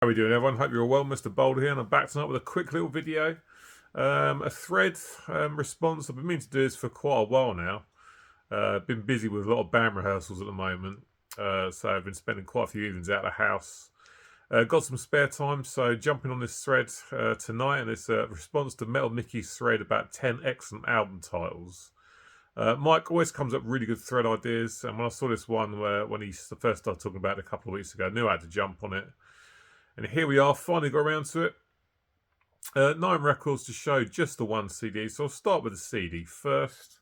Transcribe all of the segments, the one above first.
How are we doing, everyone? Hope you're all well. Mr. Boulder here, and I'm back tonight with a quick little video. A thread response. I've been meaning to do this for quite a while now. Been busy with a lot of band rehearsals at the moment, so I've been spending quite a few evenings out of the house. Got some spare time, so jumping on this thread tonight, and it's a response to Metal Mickey's thread about 10 excellent album titles. Mike always comes up with really good thread ideas, and when I saw this one when he first started talking about it a couple of weeks ago, I knew I had to jump on it. And here we are, finally got around to it. 9 records to show, just the one CD. So I'll start with the CD first.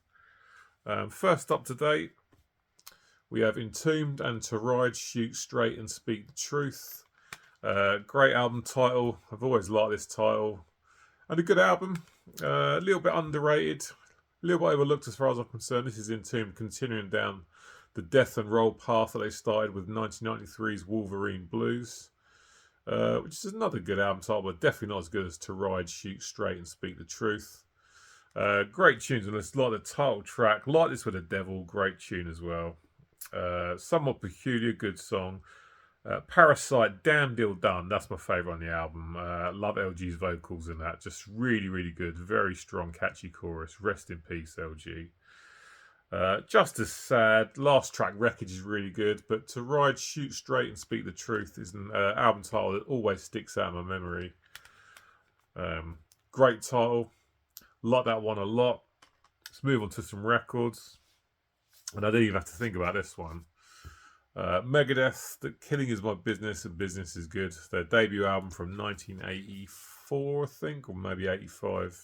First up to date, we have Entombed and To Ride, Shoot Straight and Speak the Truth. Great album title. I've always liked this title. And a good album. A little bit underrated. A little bit overlooked as far as I'm concerned. This is Entombed continuing down the death and roll path that they started with 1993's Wolverine Blues. Which is another good album title, but definitely not as good as To Ride, Shoot Straight and Speak the Truth. Great tunes on this, like the title track, like this with the Devil, great tune as well. Somewhat Peculiar, good song. Parasite, Damn Deal Done, that's my favourite on the album. Love LG's vocals in that, just really, really good. Very strong, catchy chorus. Rest in peace, LG. Just as sad. Last track, Wreckage, is really good, but To Ride, Shoot Straight and Speak the Truth is an album title that always sticks out in my memory. Great title. Like that one a lot. Let's move on to some records. And I didn't even have to think about this one. Megadeth, The Killing Is My Business and Business Is Good. Their debut album from 1984, I think, or maybe 85.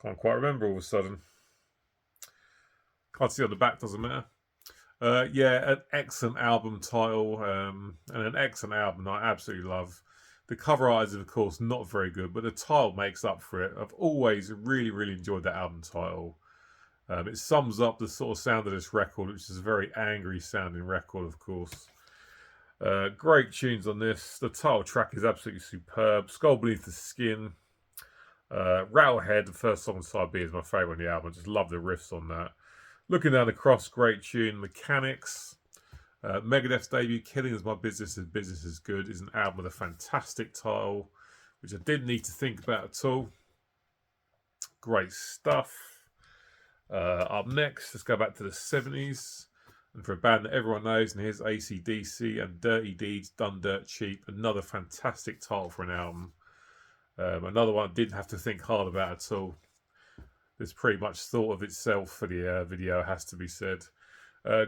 Can't quite remember all of a sudden. Can't see on the back, doesn't matter. Yeah, an excellent album title and an excellent album I absolutely love. The cover art is, of course, not very good, but the title makes up for it. I've always really, really enjoyed that album title. It sums up the sort of sound of this record, which is a very angry sounding record, of course. Great tunes on this. The title track is absolutely superb. Skull Beneath the Skin. Rattlehead, the first song on side B, is my favourite on the album. I just love the riffs on that. Looking Down the Cross, great tune. Mechanics. Megadeth's debut, Killing Is My Business and Business Is Good, is an album with a fantastic title, which I didn't need to think about at all. Great stuff. Up next, let's go back to the 70s. And for a band that everyone knows, and here's ACDC and Dirty Deeds Done Dirt Cheap. Another fantastic title for an album. Another one I didn't have to think hard about at all. It's pretty much thought of itself for the video, has to be said.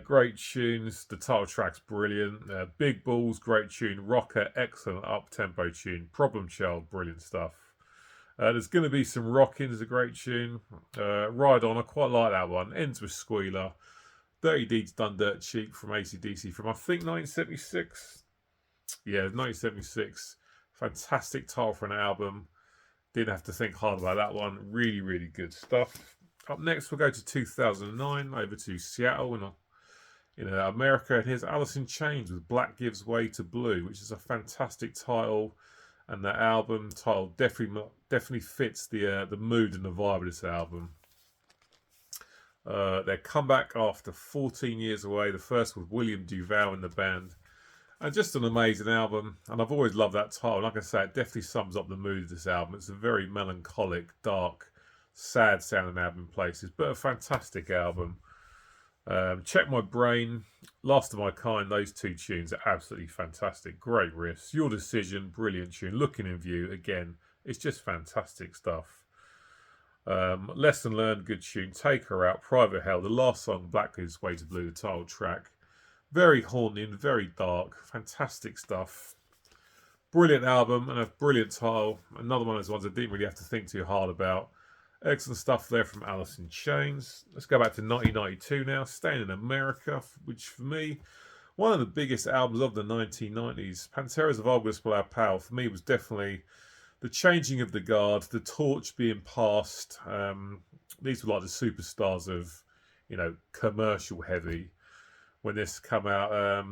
Great tunes. The title track's brilliant. Big Balls, great tune. Rocker, excellent up-tempo tune. Problem Child, brilliant stuff. There's going to be some Rockin', is a great tune. Ride On, I quite like that one. Ends with Squealer. Dirty Deeds Done Dirt Cheap from ACDC from, I think, 1976. Yeah, 1976. Fantastic title for an album. Didn't have to think hard about that one. Really, really good stuff. Up next, we'll go to 2009, over to Seattle in America. And here's Allison Chains with Black Gives Way to Blue, which is a fantastic title. And that album title definitely fits the mood and the vibe of this album. Their comeback after 14 years away. The first with William Duval in the band. And just an amazing album. And I've always loved that title. Like I say, it definitely sums up the mood of this album. It's a very melancholic, dark, sad sounding album in places, but a fantastic album. Check My Brain, Last of My Kind, those two tunes are absolutely fantastic. Great riffs. Your Decision, brilliant tune. Looking in View, again, it's just fantastic stuff. Lesson Learned, good tune. Take Her Out, Private Hell, the last song, Black Gives Way to Blue, the title track. Very haunting, very dark, fantastic stuff. Brilliant album and a brilliant title. Another one of those ones I didn't really have to think too hard about. Excellent stuff there from Allison Chains. Let's go back to 1992 now, staying in America, which for me, one of the biggest albums of the 1990s. Pantera's A Vulgar Display of Power, for me, was definitely the changing of the guard, the torch being passed. These were like the superstars of, commercial heavy when this came out.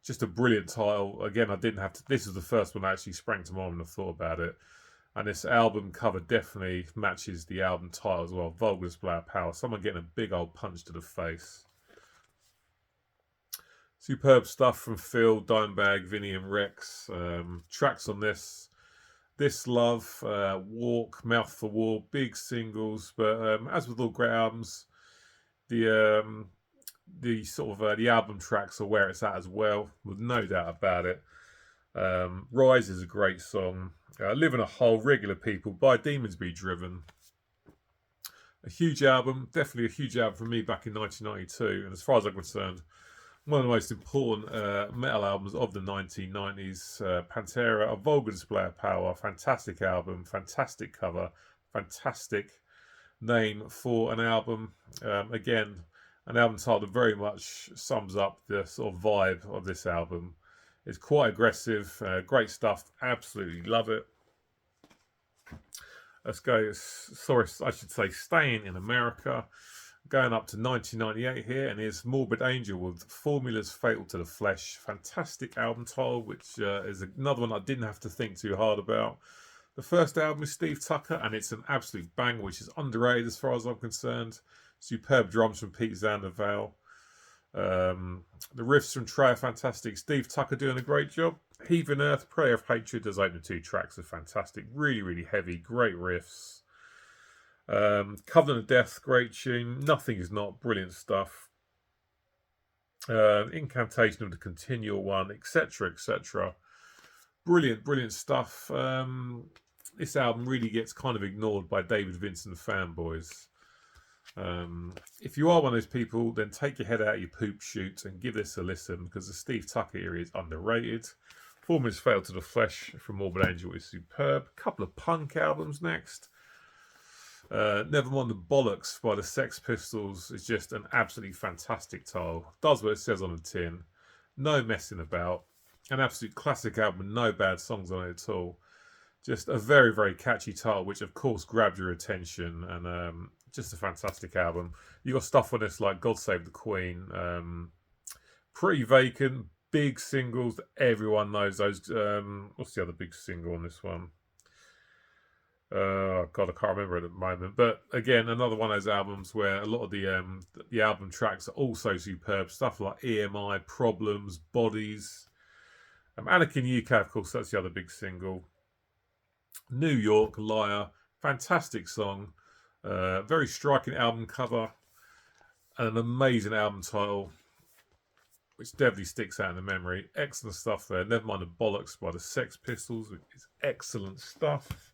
Just a brilliant title. Again, I didn't have to, this was the first one that actually sprang to mind when I thought about it. And this album cover definitely matches the album title as well. Vulgar Display of Power. Someone getting a big old punch to the face. Superb stuff from Phil, Dimebag, Vinny and Rex. Tracks on this. This Love, Walk, Mouth for War, big singles. But as with all great albums, the sort of the album tracks are where it's at as well, with no doubt about it. Rise is a great song. Live in a Hole, Regular People, By Demons Be Driven. A huge album, definitely a huge album for me back in 1992. And as far as I'm concerned, one of the most important metal albums of the 1990s. Pantera, a vulgar display of power. Fantastic album, fantastic cover, fantastic name for an album. Again, an album title that very much sums up the sort of vibe of this album. It's quite aggressive, great stuff, absolutely love it. Let's go, sorry, I should say staying in America. Going up to 1998 here, and here's Morbid Angel with Formulas Fatal to the Flesh. Fantastic album title, which is another one I didn't have to think too hard about. The first album is Steve Tucker, and it's an absolute bang, which is underrated as far as I'm concerned. Superb drums from Pete Zandervale. The riffs from Trey are fantastic. Steve Tucker doing a great job. Heathen Earth, Prayer of Hatred, those opening 2 tracks are fantastic. Really, really heavy, great riffs. Covenant of Death, great tune. Nothing Is Not, brilliant stuff. Incantation of the Continual One, etc., etc. Brilliant, brilliant stuff. This album really gets kind of ignored by David Vincent fanboys. If you are one of those people, then take your head out of your poop chute and give this a listen, because the Steve Tucker era is underrated. Formulas Fatal to the Flesh from Morbid Angel is superb. A couple of punk albums next. Never Mind the Bollocks by the Sex Pistols is just an absolutely fantastic title. Does what it says on the tin. No messing about. An absolute classic album, no bad songs on it at all. Just a very, very catchy title, which of course grabbed your attention, and just a fantastic album. You got stuff on this like God Save the Queen, Pretty Vacant, big singles that everyone knows. Those what's the other big single on this one? God, I can't remember it at the moment. But again, another one of those albums where a lot of the album tracks are also superb. Stuff like EMI, Problems, Bodies. Anakin UK, of course, that's the other big single. New York, Liar, fantastic song. Very striking album cover. And an amazing album title, which definitely sticks out in the memory. Excellent stuff there. Never Mind the Bollocks by the Sex Pistols. It's excellent stuff.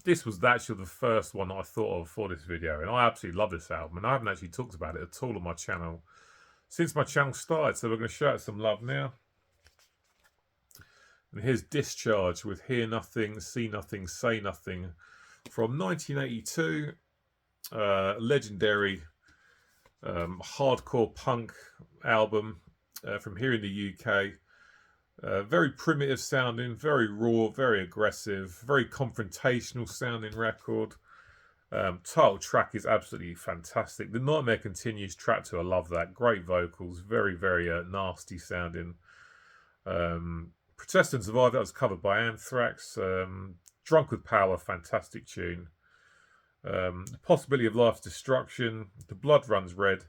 This was actually the first one that I thought of for this video, and I absolutely love this album, and I haven't actually talked about it at all on my channel since my channel started, so we're going to show it some love now. And here's Discharge with Hear Nothing, See Nothing, Say Nothing from 1982. Legendary hardcore punk album from here in the UK. Very primitive sounding, very raw, very aggressive, very confrontational sounding record. Title track is absolutely fantastic. The Nightmare Continues track 2, I love that. Great vocals, very, very nasty sounding. Protest and Survive, that was covered by Anthrax. Drunk with Power, fantastic tune. The Possibility of Life's Destruction, The Blood Runs Red.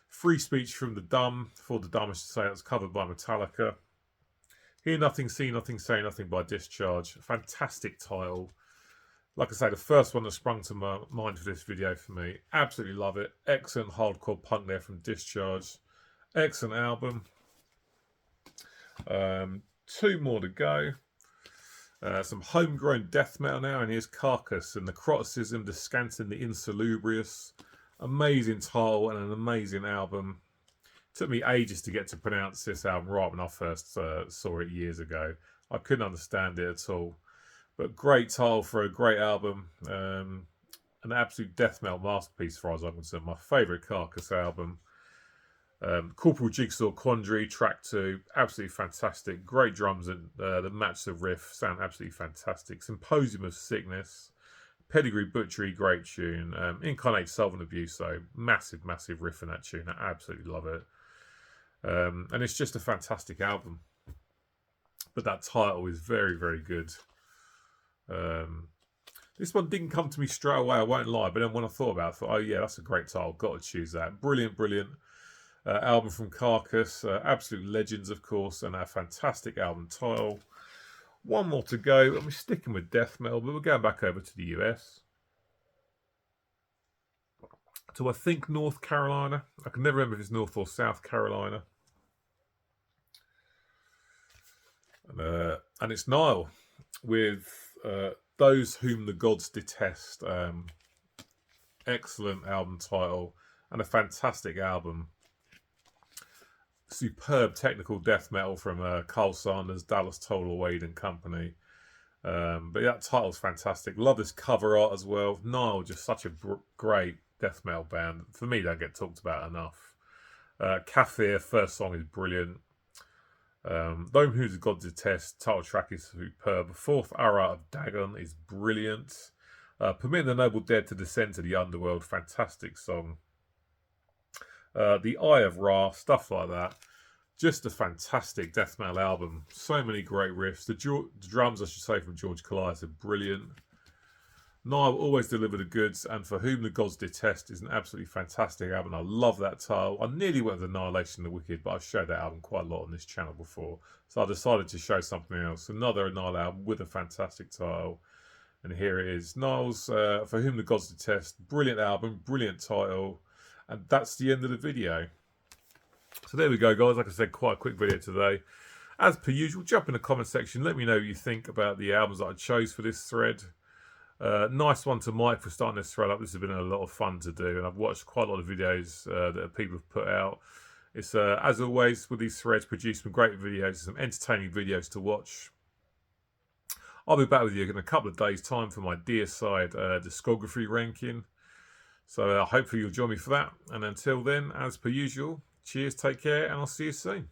Free Speech from the Dumb, For the Dumb, I should say, that was covered by Metallica. Hear Nothing, See Nothing, Say Nothing by Discharge. Fantastic title. Like I say, the first one that sprung to my mind for this video for me. Absolutely love it. Excellent hardcore punk there from Discharge. Excellent album. 2 more to go. Some homegrown death metal now, and here's Carcass and Necroticism, Descanting the Insalubrious. Amazing title and an amazing album. Took me ages to get to pronounce this album right when I first saw it years ago. I couldn't understand it at all. But great title for a great album. An absolute death metal masterpiece as far as I'm concerned. My favourite Carcass album. Corporal Jigsaw Quandary, track 2. Absolutely fantastic. Great drums and the match the riff sound absolutely fantastic. Symposium of Sickness. Pedigree Butchery, great tune. Incarnate Southern Abuse, so massive, massive riff in that tune. I absolutely love it. And it's just a fantastic album. But that title is very, very good. This one didn't come to me straight away, I won't lie. But then when I thought about it, I thought, oh yeah, that's a great title. Got to choose that. Brilliant, brilliant. album from Carcass, absolute legends, of course, and a fantastic album title. One more to go, and we're sticking with death metal, but we're going back over to the US. To, I think, North Carolina. I can never remember if it's North or South Carolina. And it's Nile with Those Whom the Gods Detest. Excellent album title and a fantastic album. Superb technical death metal from Carl Sanders, Dallas Total Wade and Company. But that title's fantastic. Love this cover art as well. Nile, just such a great death metal band. For me, don't get talked about enough. Kafir, first song is brilliant. Those Who the Gods Detest, title track is superb. Fourth Hour Out of Dagon is brilliant. Permitting the Noble Dead to Descend to the Underworld, fantastic song. The Eye of Ra, stuff like that. Just a fantastic death metal album. So many great riffs. The drums, I should say, from George Callias are brilliant. Nile always deliver the goods, and For Whom the Gods Detest is an absolutely fantastic album. I love that title. I nearly went with Annihilation of the Wicked, but I've showed that album quite a lot on this channel before. So I decided to show something else. Another Nile album with a fantastic title. And here it is. Nile's For Whom the Gods Detest. Brilliant album, brilliant title. And that's the end of the video. So there we go, guys. Like I said, quite a quick video today. As per usual, jump in the comment section. Let me know what you think about the albums that I chose for this thread. Nice one to Mike for starting this thread up. This has been a lot of fun to do, and I've watched quite a lot of videos that people have put out. It's as always with these threads, produce some great videos, some entertaining videos to watch. I'll be back with you in a couple of days' time for my Deicide discography ranking. So hopefully you'll join me for that. And until then, as per usual, cheers, take care, and I'll see you soon.